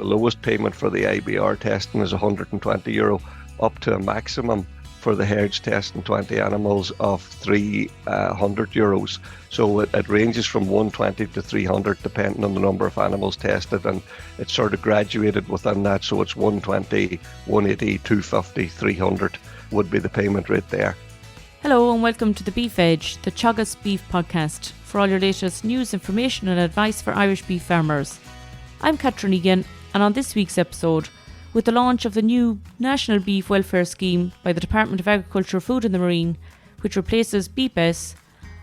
lowest payment for the IBR testing is €120, up to a maximum for the herds testing 20 animals of €300. So it ranges from 120 to 300 depending on the number of animals tested, and it's sort of graduated within that. So it's 120, 180, 250, 300 would be the payment rate there. Hello and welcome to the Beef Edge, the Teagasc Beef podcast, for all your latest news, information and advice for Irish beef farmers. I'm Egan, and on this week's episode, with the launch of the new National Beef Welfare Scheme by the Department of Agriculture, Food and the Marine, which replaces BPS,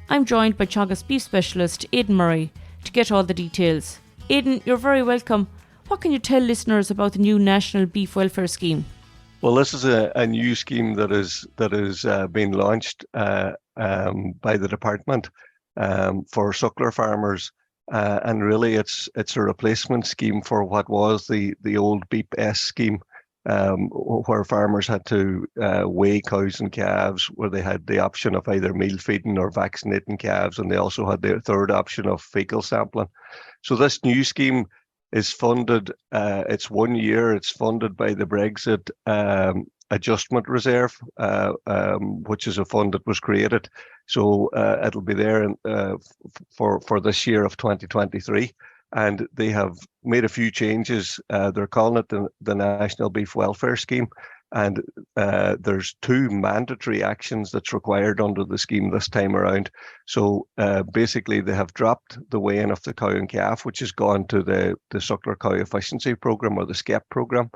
I'm joined by Teagasc Beef Specialist Aidan Murray to get all the details. Aidan, you're very welcome. What can you tell listeners about the new National Beef Welfare Scheme? Well, this is a new scheme that is being launched by the department for suckler farmers, and really it's a replacement scheme for what was the old BPS scheme, where farmers had to weigh cows and calves, where they had the option of either meal feeding or vaccinating calves, and they also had the third option of faecal sampling. So this new scheme is funded, it's 1 year, it's funded by the Brexit Adjustment Reserve, which is a fund that was created. So it'll be there for this year of 2023. And they have made a few changes. They're calling it the National Beef Welfare Scheme. And there's 2 mandatory actions that's required under the scheme this time around. So basically they have dropped the weighing of the cow and calf, which has gone to the Suckler Cow Efficiency Programme, or the SCEP programme.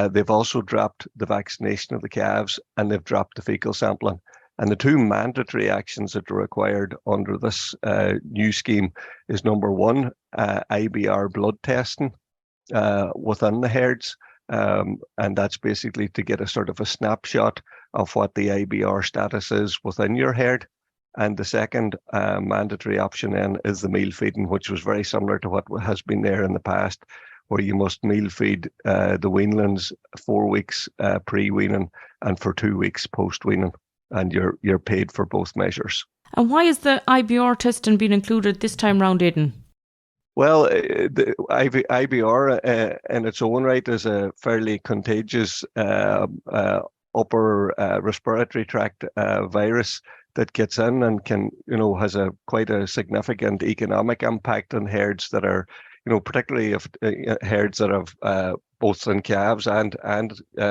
They've also dropped the vaccination of the calves, and they've dropped the faecal sampling. And the 2 mandatory actions that are required under this new scheme is number 1, IBR blood testing within the herds. And that's basically to get a sort of a snapshot of what the IBR status is within your herd. And the second mandatory option then is the meal feeding, which was very similar to what has been there in the past, where you must meal feed the weanlings 4 weeks pre-weaning and for 2 weeks post-weaning, and you're paid for both measures. And why is the IBR testing being included this time round, Aidan? Well, the IBR in its own right is a fairly contagious upper respiratory tract virus that gets in and can, has quite a significant economic impact on herds that are, particularly if herds that have both in calves and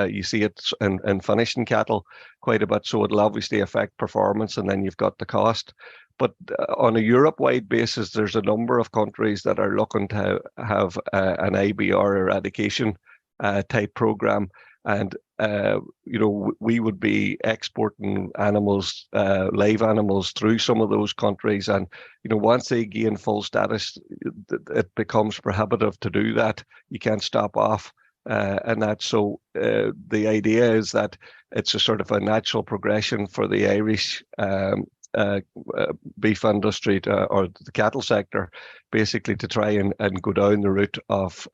you see it in finishing cattle quite a bit. So it'll obviously affect performance, and then you've got the cost. But on a Europe-wide basis, there's a number of countries that are looking to have an IBR eradication type program. And, we would be exporting animals, live animals, through some of those countries. And, once they gain full status, it becomes prohibitive to do that. You can't stop off. And that. So the idea is that it's a sort of a natural progression for the Irish beef industry or the cattle sector, basically to try and go down the route of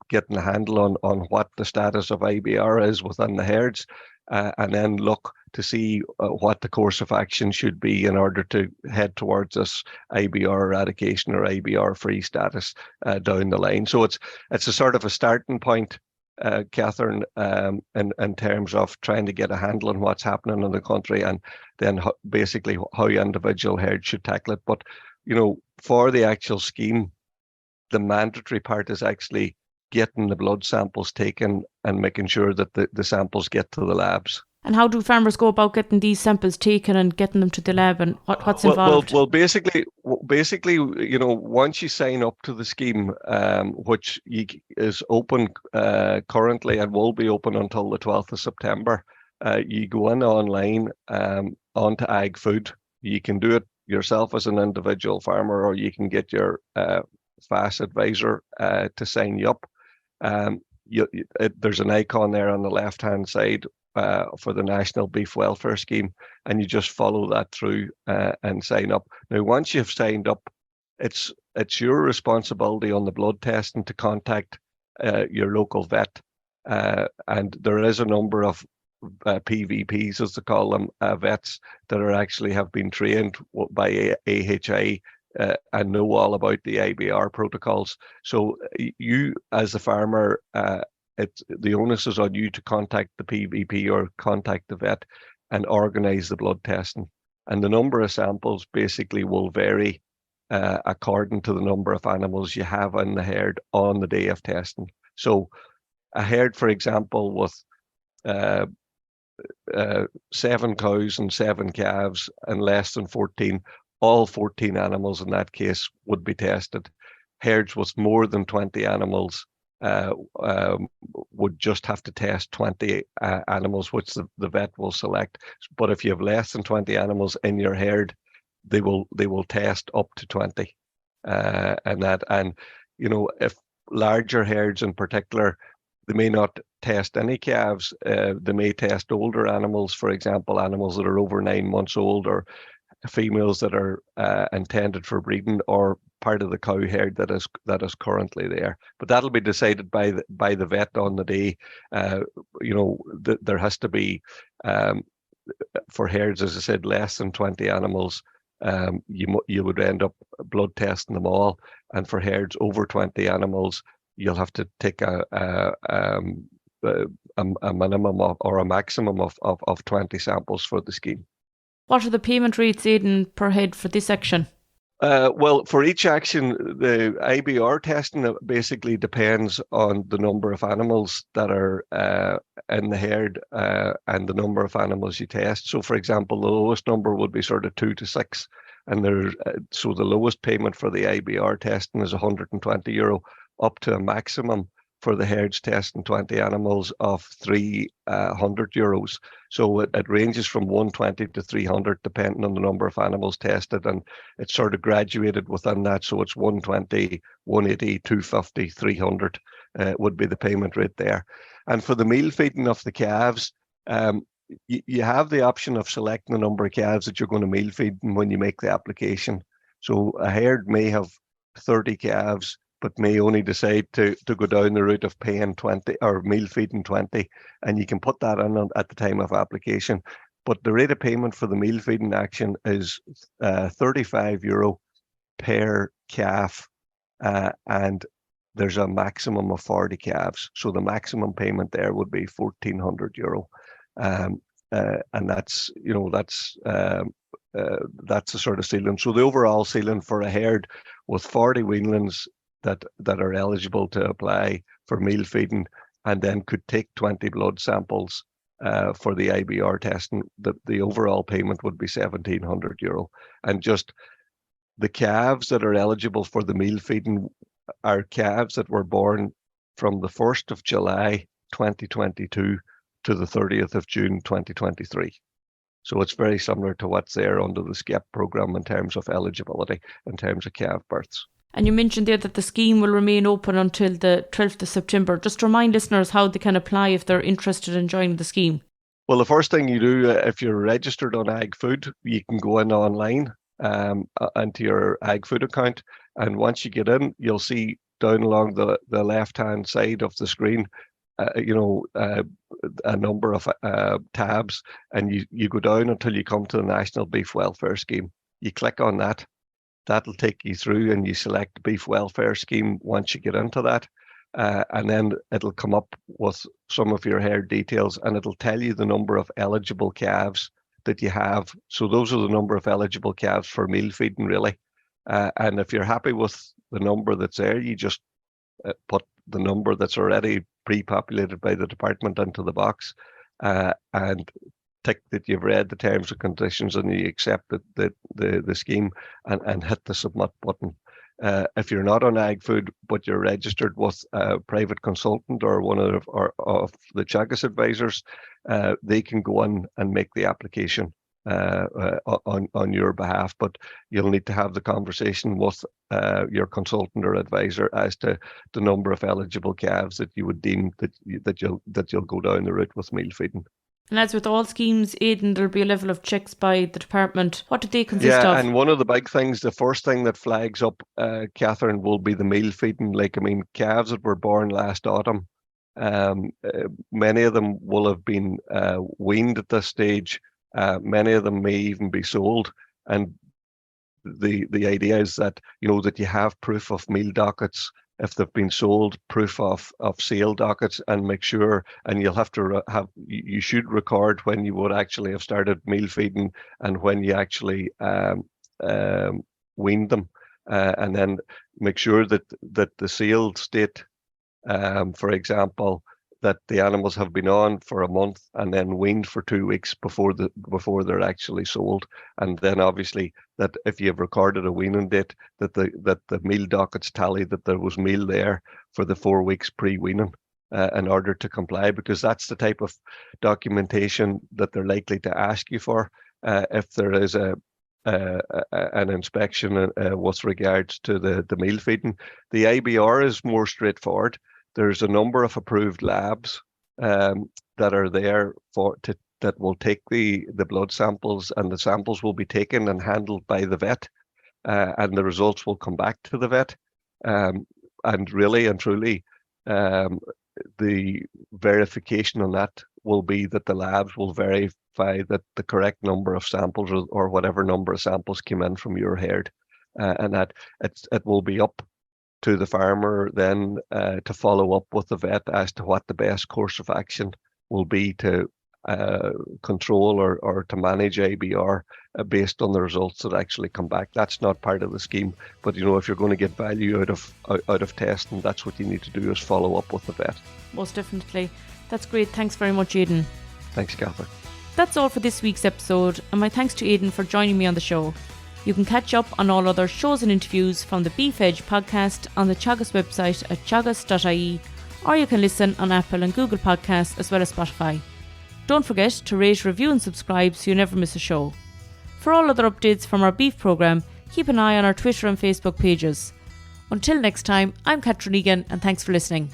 getting a handle on what the status of IBR is within the herds, and then look to see what the course of action should be in order to head towards this IBR eradication or IBR free status down the line. So it's a sort of a starting point, Catherine, in terms of trying to get a handle on what's happening in the country, and then basically how individual herds should tackle it. But, for the actual scheme, the mandatory part is actually getting the blood samples taken and making sure that the samples get to the labs. And how do farmers go about getting these samples taken and getting them to the lab, and what's involved? Well, basically, once you sign up to the scheme, which is open currently and will be open until the 12th of September, you go in online onto Ag Food. You can do it yourself as an individual farmer, or you can get your FAS advisor to sign you up. There's an icon there on the left-hand side for the National Beef Welfare Scheme, and you just follow that through and sign up. Now, once you've signed up, it's your responsibility on the blood testing to contact your local vet, and there is a number of PVPs, as they call them, vets that are actually have been trained by AHI and know all about the IBR protocols. So you, as the farmer, the onus is on you to contact the PVP or contact the vet and organise the blood testing. And the number of samples basically will vary according to the number of animals you have in the herd on the day of testing. So a herd, for example, with 7 cows and 7 calves and less than 14, all 14 animals in that case would be tested. Herds with more than 20 animals would just have to test 20 animals, which the vet will select. But if you have less than 20 animals in your herd, they will test up to 20. And you know, if larger herds in particular, they may not test any calves. They may test older animals, for example, animals that are over 9 months old, or females that are intended for breeding, or part of the cow herd that is currently there. But that'll be decided by the vet on the day. You know, there has to be for herds, as I said, less than 20 animals. You would end up blood testing them all, and for herds over 20 animals, you'll have to take a minimum or a maximum of 20 samples for the scheme. What are the payment rates, Aidan, per head for this action? Well, for each action, the IBR testing basically depends on the number of animals that are in the herd and the number of animals you test. So, for example, the lowest number would be sort of 2 to 6, and so the lowest payment for the IBR testing is €120, up to a maximum for the herds testing 20 animals of €300. So it ranges from 120 to 300 depending on the number of animals tested, and it's sort of graduated within that. So it's 120, 180, 250, 300 would be the payment rate there. And for the meal feeding of the calves, you have the option of selecting the number of calves that you're going to meal feed when you make the application. So a herd may have 30 calves, but may only decide to go down the route of paying 20 or meal feeding 20, and you can put that in at the time of application. But the rate of payment for the meal feeding action is €35 per calf, and there's a maximum of 40 calves. So the maximum payment there would be €1,400, and that's the sort of ceiling. So the overall ceiling for a herd with 40 weanlings that are eligible to apply for meal feeding, and then could take 20 blood samples for the IBR testing, the overall payment would be €1,700. And just the calves that are eligible for the meal feeding are calves that were born from the 1st of July 2022 to the 30th of June 2023. So it's very similar to what's there under the SCEP programme in terms of eligibility, in terms of calf births. And you mentioned there that the scheme will remain open until the 12th of September. Just remind listeners how they can apply if they're interested in joining the scheme. Well, the first thing you do, if you're registered on Ag Food, you can go in online into your Ag Food account. And once you get in, you'll see down along the left-hand side of the screen, a number of tabs, and you go down until you come to the National Beef Welfare Scheme. You click on that. That'll take you through, and you select Beef Welfare Scheme once you get into that. And then it'll come up with some of your herd details, and it'll tell you the number of eligible calves that you have. So those are the number of eligible calves for meal feeding, really. And if you're happy with the number that's there, you just put the number that's already pre-populated by the department into the box, and tick that you've read the terms and conditions and you accept the scheme, and hit the submit button. If you're not on Ag Food, but you're registered with a private consultant or one of the Teagasc advisors, they can go in and make the application on your behalf. But you'll need to have the conversation with your consultant or advisor as to the number of eligible calves that you would deem that you'll go down the route with meal feeding. And as with all schemes, Aidan, there'll be a level of checks by the department. What do they consist of? Yeah, and one of the big things, the first thing that flags up, Catherine, will be the meal feeding. Calves that were born last autumn, many of them will have been weaned at this stage. Many of them may even be sold. And the idea is that, that you have proof of meal dockets if they've been sold, proof of sale dockets, and make sure, and you'll have to you should record when you would actually have started meal feeding and when you actually weaned them, and then make sure that the sale state, for example, that the animals have been on for a month and then weaned for 2 weeks before they're actually sold. And then obviously that if you've recorded a weaning date, that the meal dockets tally that there was meal there for the 4 weeks pre-weaning, in order to comply, because that's the type of documentation that they're likely to ask you for if there is an inspection with regards to the meal feeding. The IBR is more straightforward. There's a number of approved labs that are there that will take the blood samples, and the samples will be taken and handled by the vet, and the results will come back to the vet. And really and truly, the verification on that will be that the labs will verify that the correct number of samples or whatever number of samples came in from your herd, and that it will be up to the farmer then to follow up with the vet as to what the best course of action will be to control or to manage IBR based on the results that actually come back. That's not part of the scheme, but if you're going to get value out of testing, that's what you need to do, is follow up with the vet. Most definitely. That's great. Thanks very much, Aidan. Thanks, Catherine. That's all for this week's episode, and my thanks to Aidan for joining me on the show. You can catch up on all other shows and interviews from the Beef Edge podcast on the Teagasc website at teagasc.ie, or you can listen on Apple and Google Podcasts as well as Spotify. Don't forget to rate, review and subscribe so you never miss a show. For all other updates from our beef programme, keep an eye on our Twitter and Facebook pages. Until next time, I'm Catherine Egan, and thanks for listening.